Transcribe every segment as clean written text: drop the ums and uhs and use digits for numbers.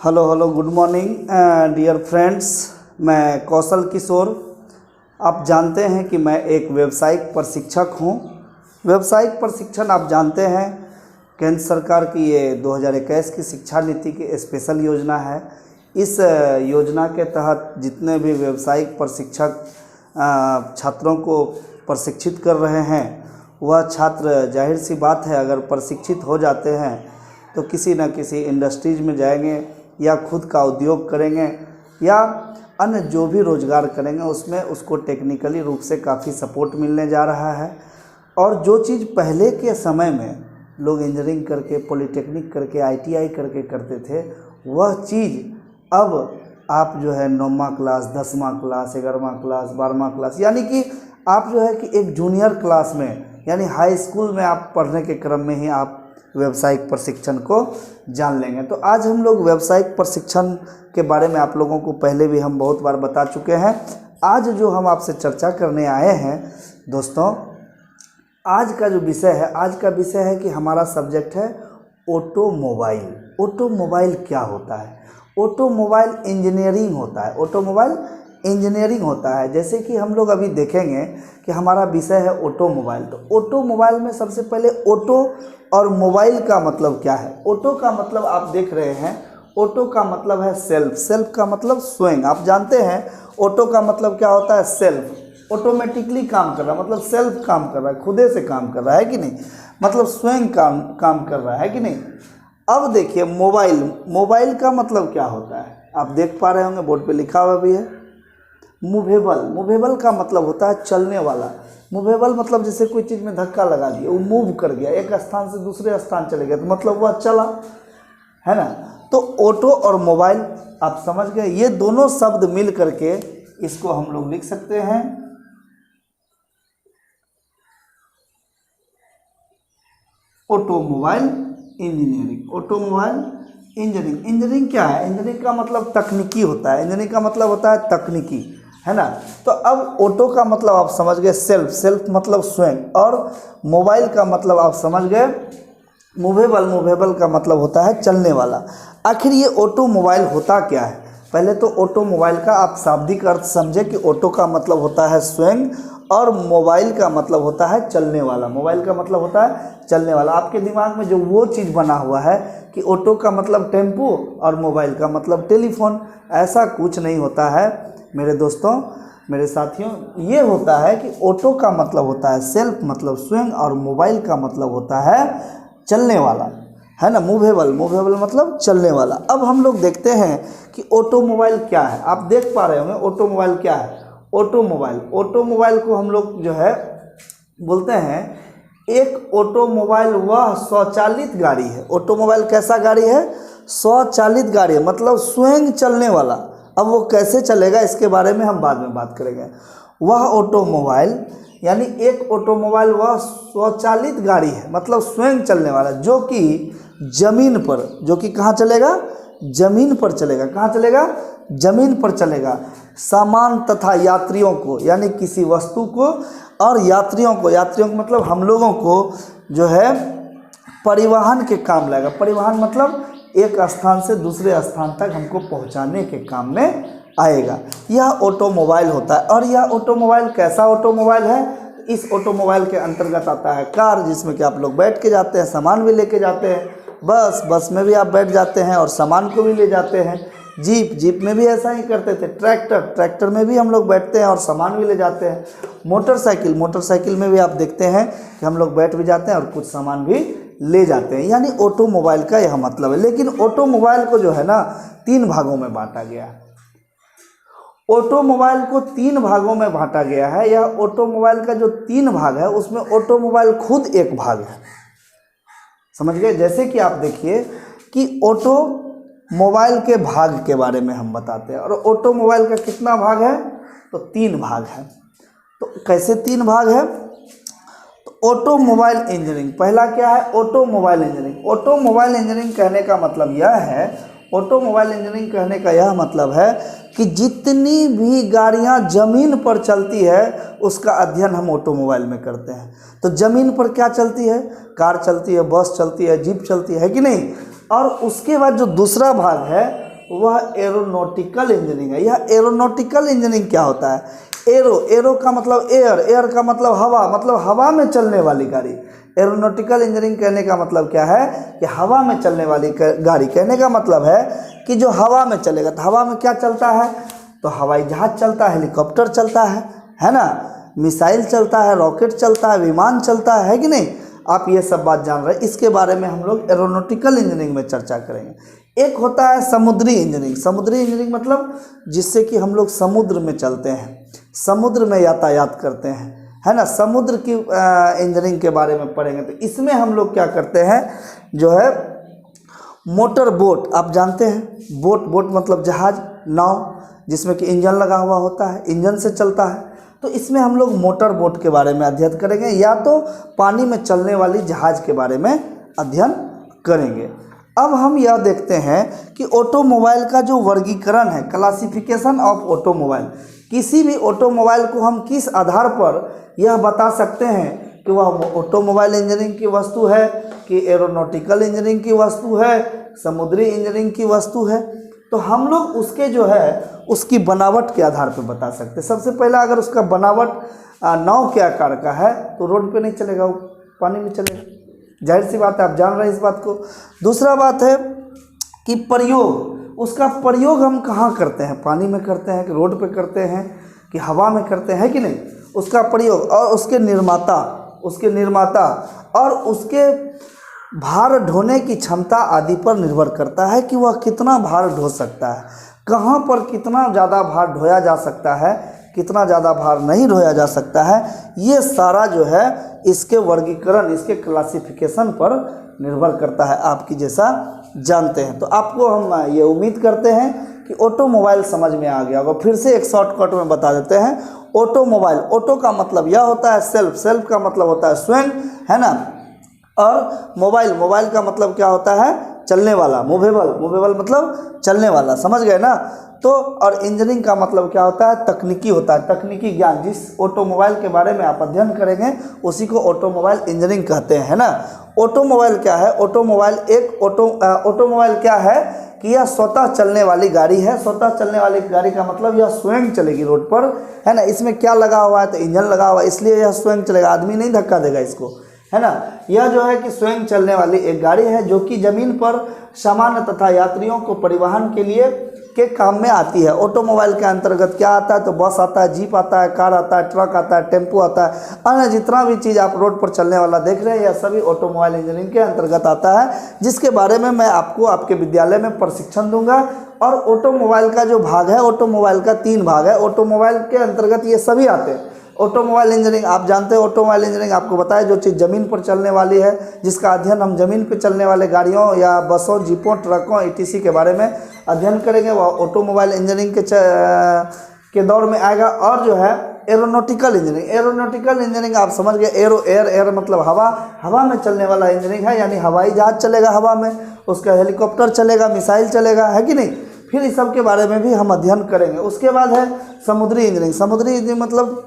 Hello hello good morning dear friends. मैं कौशल किशोर। आप जानते हैं कि मैं एक व्यावसायिक प्रशिक्षक हूं। व्यावसायिक प्रशिक्षण आप जानते हैं केंद्र सरकार की ये 2021 की शिक्षा नीति की स्पेशल योजना है। इस योजना के तहत जितने भी व्यावसायिक प्रशिक्षक छात्रों को प्रशिक्षित कर रहे हैं, वह छात्र जाहिर सी बात है अगर प्रशिक्षित हो जाते हैं तो किसी न किसी इंडस्ट्रीज में जाएंगे या खुद का उद्योग करेंगे या अन्य जो भी रोज़गार करेंगे उसमें उसको टेक्निकली रूप से काफ़ी सपोर्ट मिलने जा रहा है। और जो चीज़ पहले के समय में लोग इंजीनियरिंग करके, पॉलिटेक्निक करके, आईटीआई करके करते थे, वह चीज़ अब आप जो है 9वां क्लास, 10वां क्लास, 11वां क्लास, 12वां क्लास, यानी कि आप जो है कि एक जूनियर क्लास में यानी हाई स्कूल में आप पढ़ने के क्रम में ही आप व्यावसायिक प्रशिक्षण को जान लेंगे। तो आज हम लोग व्यावसायिक प्रशिक्षण के बारे में आप लोगों को पहले भी हम बहुत बार बता चुके हैं। आज जो हम आपसे चर्चा करने आए हैं दोस्तों, आज का जो विषय है, आज का विषय है कि हमारा सब्जेक्ट है ऑटोमोबाइल। ऑटोमोबाइल क्या होता है? ऑटोमोबाइल इंजीनियरिंग होता है। ऑटोमोबाइल इंजीनियरिंग होता है। जैसे कि हम लोग अभी देखेंगे कि हमारा विषय है ऑटोमोबाइल। तो ऑटोमोबाइल में सबसे पहले ऑटो और मोबाइल का मतलब क्या है? ऑटो का मतलब आप देख रहे हैं, ऑटो का मतलब है सेल्फ, सेल्फ का मतलब स्वयं। आप जानते हैं ऑटो का मतलब क्या होता है? सेल्फ, ऑटोमेटिकली काम कर रहा है, मतलब सेल्फ काम कर रहा है, खुदे से काम कर रहा है कि नहीं, मतलब स्वयं काम कर रहा है कि नहीं। अब देखिए मोबाइल, मोबाइल का मतलब क्या होता है? आप देख पा रहे होंगे बोर्ड पे लिखा हुआ भी है मूवेबल। मूवेबल का मतलब होता है चलने वाला। मूवेबल मतलब जैसे कोई चीज़ में धक्का लगा दिया, वो मूव कर गया, एक स्थान से दूसरे स्थान चले गया, तो मतलब वह चला, है ना। तो ऑटो और मोबाइल आप समझ गए, ये दोनों शब्द मिल करके इसको हम लोग लिख सकते हैं automobile engineering. Automobile engineering, engineering क्या है? इंजीनियरिंग का मतलब तकनीकी होता है। इंजीनियरिंग का मतलब होता है तकनीकी, है ना। तो अब ऑटो का मतलब आप समझ गए सेल्फ, सेल्फ मतलब स्वयं, और मोबाइल का मतलब आप समझ गए मूवेबल, मूवेबल का मतलब होता है चलने वाला। आखिर ये ऑटोमोबाइल होता क्या है? पहले तो ऑटोमोबाइल का आप शाब्दिक अर्थ समझे कि ऑटो का मतलब होता है स्वयं और मोबाइल का मतलब होता है चलने वाला। मोबाइल का मतलब होता है चलने वाला। आपके दिमाग में जो वो चीज़ बना हुआ है कि ऑटो का मतलब टेम्पो और मोबाइल का मतलब टेलीफोन, ऐसा कुछ नहीं होता है मेरे दोस्तों, मेरे साथियों। ये होता है कि ऑटो का मतलब होता है सेल्फ, मतलब स्वयं, और मोबाइल का मतलब होता है चलने वाला, है ना। मूवेबल, मूवेबल मतलब चलने वाला। अब हम लोग देखते हैं कि ऑटोमोबाइल क्या है। आप देख पा रहे होंगे ऑटोमोबाइल क्या है। ऑटोमोबाइल, ऑटोमोबाइल को हम लोग जो है बोलते हैं एक ऑटोमोबाइल वह स्वचालित गाड़ी है। ऑटोमोबाइल कैसा गाड़ी है? स्वचालित गाड़ी है, मतलब स्वयं चलने वाला। अब वो कैसे चलेगा इसके बारे में हम बाद में बात करेंगे। वह ऑटोमोबाइल यानी एक ऑटोमोबाइल वह स्वचालित गाड़ी है, मतलब स्वयं चलने वाला, जो कि जमीन पर, जो कि कहाँ चलेगा? जमीन पर चलेगा। कहाँ चलेगा? जमीन पर चलेगा। सामान तथा यात्रियों को, यानी किसी वस्तु को और यात्रियों को, यात्रियों को मतलब हम लोगों को जो है परिवहन के काम लाएगा। परिवहन मतलब एक स्थान से दूसरे स्थान तक हमको पहुंचाने के काम में आएगा। यह ऑटोमोबाइल होता है। और यह ऑटोमोबाइल कैसा ऑटोमोबाइल है? इस ऑटोमोबाइल के अंतर्गत आता है कार, जिसमें कि आप लोग बैठ के जाते हैं, सामान भी लेके जाते हैं। बस, बस में भी आप बैठ जाते हैं और सामान को भी ले जाते हैं। जीप, जीप में भी ऐसा ही करते थे। ट्रैक्टर, ट्रैक्टर में भी हम लोग बैठते हैं और सामान भी ले जाते हैं। मोटरसाइकिल, मोटरसाइकिल में भी आप देखते हैं कि हम लोग बैठ भी जाते हैं और कुछ सामान भी ले जाते हैं। यानी ऑटोमोबाइल का यह मतलब है। लेकिन ऑटोमोबाइल को जो है ना 3 भागों में बांटा गया है। ऑटोमोबाइल को 3 भागों में बांटा गया है। यह ऑटोमोबाइल का जो 3 भाग है उसमें ऑटोमोबाइल खुद एक भाग है, समझ गए। जैसे कि आप देखिए कि ऑटोमोबाइल के भाग के बारे में हम बताते हैं, और ऑटोमोबाइल का कितना भाग है? तो 3 भाग है। तो कैसे 3 भाग है? ऑटोमोबाइल इंजीनियरिंग पहला क्या है? Automobile engineering. ऑटोमोबाइल इंजीनियरिंग कहने का मतलब यह है, ऑटोमोबाइल इंजीनियरिंग कहने का यह मतलब है कि जितनी भी गाड़ियां जमीन पर चलती है उसका अध्ययन हम ऑटोमोबाइल में करते हैं। तो जमीन पर क्या चलती है? कार चलती है, बस चलती है, जीप चलती है कि नहीं। और उसके बाद जो दूसरा भाग है वह एरोनॉटिकल इंजीनियरिंग है। यह एरोनॉटिकल इंजीनियरिंग क्या होता है? एरो का मतलब एयर का मतलब हवा, मतलब हवा में चलने वाली गाड़ी। एरोनॉटिकल इंजीनियरिंग कहने का मतलब क्या है कि हवा में चलने वाली गाड़ी। कहने का मतलब है कि जो हवा में चलेगा। तो हवा में क्या चलता है? तो हवाई जहाज चलता है, हेलीकॉप्टर चलता है ना, मिसाइल चलता है, रॉकेट चलता है, विमान चलता है कि नहीं? आप ये सब बात जान रहे हैं। इसके बारे में हम लोग एरोनॉटिकल इंजीनियरिंग में चर्चा करेंगे। एक होता है समुद्री इंजीनियरिंग। समुद्री इंजीनियरिंग मतलब जिससे कि हम लोग समुद्र में चलते हैं, समुद्र में यातायात करते हैं, है ना। समुद्र की इंजीनियरिंग के बारे में पढ़ेंगे। तो इसमें हम लोग क्या करते हैं, जो है मोटर बोट, आप जानते हैं बोट मतलब जहाज, नाव, जिसमें कि इंजन लगा हुआ होता है, इंजन से चलता है। तो इसमें हम लोग मोटर बोट के बारे में अध्ययन करेंगे, या तो पानी में चलने वाली जहाज के बारे में अध्ययन करेंगे। अब हम यह देखते हैं कि ऑटोमोबाइल का जो वर्गीकरण है, क्लासिफिकेशन ऑफ ऑटोमोबाइल। किसी भी ऑटोमोबाइल को हम किस आधार पर यह बता सकते हैं कि वह ऑटोमोबाइल इंजीनियरिंग की वस्तु है, कि एरोनॉटिकल इंजीनियरिंग की वस्तु है, समुद्री इंजीनियरिंग की वस्तु है? तो हम लोग उसके जो है उसकी बनावट के आधार पर बता सकते हैं। सबसे पहला, अगर उसका बनावट नाव के आकार का है तो रोड पे नहीं चलेगा, वो पानी में चलेगा। जाहिर सी बात है, आप जान रहे हैं इस बात को। दूसरा बात है कि प्रयोग, उसका प्रयोग हम कहाँ करते हैं? पानी में करते हैं कि रोड पे करते हैं कि हवा में करते हैं कि नहीं? उसका प्रयोग और उसके निर्माता और उसके भार ढोने की क्षमता आदि पर निर्भर करता है कि वह कितना भार ढो सकता है, कहाँ पर कितना ज़्यादा भार ढोया जा सकता है, कितना ज़्यादा भार नहीं ढोया जा सकता है। ये सारा जो है इसके वर्गीकरण, इसके क्लासिफिकेशन पर निर्भर करता है, आपकी जैसा जानते हैं। तो आपको हम ये उम्मीद करते हैं कि ऑटोमोबाइल समझ में आ गया होगा। फिर से एक शॉर्टकट में बता देते हैं। ऑटोमोबाइल, ऑटो का मतलब यह होता है सेल्फ, सेल्फ का मतलब होता है स्वयं, है ना। और मोबाइल का मतलब क्या होता है? चलने वाला, मूवेबल मतलब चलने वाला, समझ गए ना। तो और इंजीनियरिंग का मतलब क्या होता है? तकनीकी होता है, तकनीकी ज्ञान। जिस ऑटोमोबाइल के बारे में आप अध्ययन करेंगे उसी को ऑटोमोबाइल इंजीनियरिंग कहते हैं, है ना। ऑटोमोबाइल क्या है? ऑटोमोबाइल क्या है कि यह स्वतः चलने वाली गाड़ी है। स्वतः चलने वाली गाड़ी का मतलब यह स्वयं चलेगी रोड पर, है ना। इसमें क्या लगा हुआ है? तो इंजन लगा हुआ है, इसलिए यह स्वयं चलेगा, आदमी नहीं धक्का देगा इसको, है ना। यह जो है कि स्वयं चलने वाली एक गाड़ी है जो कि जमीन पर सामान तथा यात्रियों को परिवहन के लिए के काम में आती है। ऑटोमोबाइल के अंतर्गत क्या आता है? तो बस आता है, जीप आता है, कार आता है, ट्रक आता है, टेम्पो आता है, अन्य जितना भी चीज़ आप रोड पर चलने वाला देख रहे हैं यह सभी ऑटोमोबाइल इंजीनियरिंग के अंतर्गत आता है, जिसके बारे में मैं आपको आपके विद्यालय में प्रशिक्षण दूंगा। और ऑटोमोबाइल का जो भाग है, ऑटोमोबाइल का 3 भाग है। ऑटोमोबाइल के अंतर्गत ये सभी आते हैं। ऑटोमोबाइल इंजीनियरिंग आप जानते हैं, ऑटोमोबाइल इंजीनियरिंग आपको बताया जो चीज़ ज़मीन पर चलने वाली है, जिसका अध्ययन हम ज़मीन पर चलने वाले गाड़ियों या बसों, जीपों, ट्रकों etc के बारे में अध्ययन करेंगे, वह ऑटोमोबाइल इंजीनियरिंग के दौर में आएगा। और जो है एरोनॉटिकल इंजीनियरिंग आप समझ गए। एयर मतलब हवा में चलने वाला इंजीनियरिंग है, यानी हवाई जहाज चलेगा हवा में, उसका हेलीकॉप्टर चलेगा, मिसाइल चलेगा, है कि नहीं। फिर इस सब के बारे में भी हम अध्ययन करेंगे। उसके बाद है समुद्री इंजीनियरिंग मतलब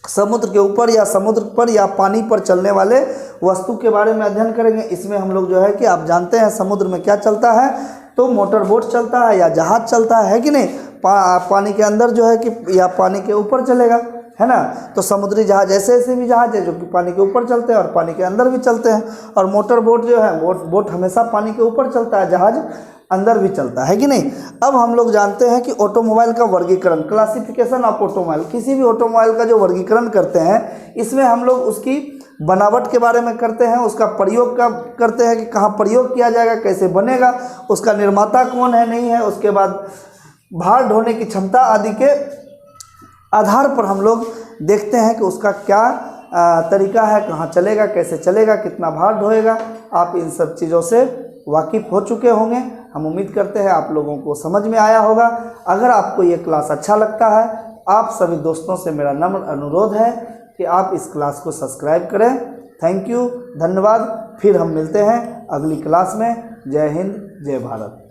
समुद्र के ऊपर या समुद्र पर या पानी पर चलने वाले वस्तु के बारे में अध्ययन करेंगे। इसमें हम लोग जो है कि आप जानते हैं समुद्र में क्या चलता है? तो मोटर बोट चलता है या जहाज चलता है कि नहीं। पानी के अंदर जो है कि या पानी के ऊपर चलेगा, है ना। तो समुद्री जहाज ऐसे भी जहाज है जो कि पानी के ऊपर चलते हैं और पानी के अंदर भी चलते हैं। और मोटर बोट जो है, बोट हमेशा पानी के ऊपर चलता है, जहाज अंदर भी चलता है कि नहीं। अब हम लोग जानते हैं कि ऑटोमोबाइल का वर्गीकरण, क्लासिफिकेशन ऑफ ऑटोमोबाइल। किसी भी ऑटोमोबाइल का जो वर्गीकरण करते हैं, इसमें हम लोग उसकी बनावट के बारे में करते हैं, उसका प्रयोग का करते हैं कि कहाँ प्रयोग किया जाएगा, कैसे बनेगा, उसका निर्माता कौन है, नहीं है। उसके बाद भार ढोने की क्षमता आदि के आधार पर हम लोग देखते हैं कि उसका क्या तरीका है, कहाँ चलेगा, कैसे चलेगा, कितना भार ढोएगा। आप इन सब चीज़ों से वाकिफ़ हो चुके होंगे। हम उम्मीद करते हैं आप लोगों को समझ में आया होगा। अगर आपको ये क्लास अच्छा लगता है, आप सभी दोस्तों से मेरा नम्र अनुरोध है कि आप इस क्लास को सब्सक्राइब करें। थैंक यू, धन्यवाद। फिर हम मिलते हैं अगली क्लास में। जय हिंद, जय भारत।